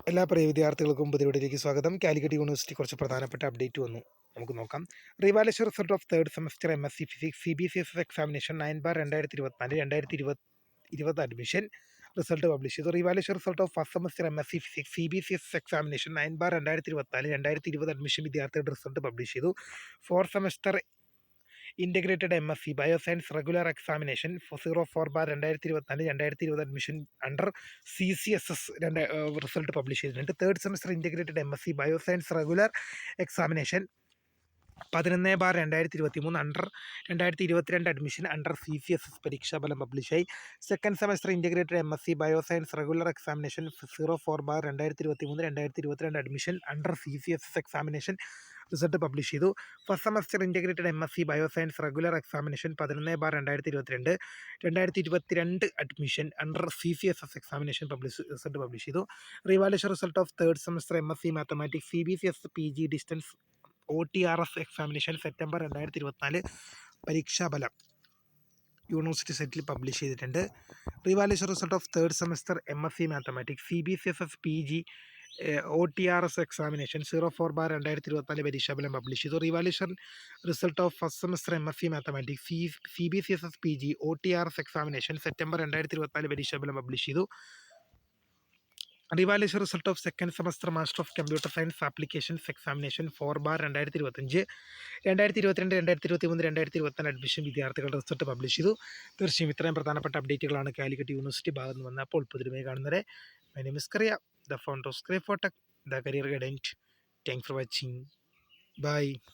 എല്ലാ പ്രിയ വിദ്യാർത്ഥികൾക്കും പുതിയവിടേക്ക് സ്വാഗതം. കാലിക്കറ്റ് യൂണിവേഴ്സിറ്റി കുറച്ച് പ്രധാനപ്പെട്ട അപ്ഡേറ്റ് വന്നു. നമുക്ക് നോക്കാം. Revaluation result of third semester MSc physics CBCSS examination 9/2024 admission result publish ചെയ്തു. Revaluation result of first semester MSc physics CBCSS examination 9/2024 admission വിദ്യാർത്ഥികളുടെ റിസൾട്ട് പബ്ലിഷ് ചെയ്തു. Fourth semester integrated MSc bioscience regular examination 04/2024 admission under CCSS result publish ചെയ്തിട്ടുണ്ട്. Third semester integrated MSc bioscience regular examination 11/2023 under 2022 admission under CCSS പരീക്ഷാഫലം പബ്ലിഷായി. Second semester integrated MSc bioscience regular examination 04/2023 admission under CCSS examination result publish ചെയ്തു. First semester integrated MSc bioscience regular examination 11/2022 admission under CCSS examination result publish ചെയ്തു. Revaluation result of third semester MSc mathematics CBCS PG distance OTRS examination September 2024 പരീക്ഷാഫലം university സൈറ്റിൽ publish ചെയ്തിട്ടുണ്ട്. Revaluation result of third semester MSc mathematics CBCSS PG OTRS examination 04/2024 പരീക്ഷാഫലം publish ചെയ്തു. Revaluation result of first semester MSc mathematics CBCSS PG OTRS examination September 2024 പരീക്ഷാഫലം publish ചെയ്തു. Revaluation result of second semester master of computer science applications examination 4/2025 2022 2023 2024 admission വിദ്യാർത്ഥികളുടെ result publish ചെയ്തു. തീർച്ചയായും ഇത്രയും പ്രധാനപ്പെട്ട അപ്ഡേറ്റുകളാണ് Calicut university ഭാഗത്ത് നിന്ന് വന്നപ്പോൾ പുതുമയെ കാണുന്നത്. My name is Kariya, the founder of scry for tech, the career guidant. Thanks for watching. By.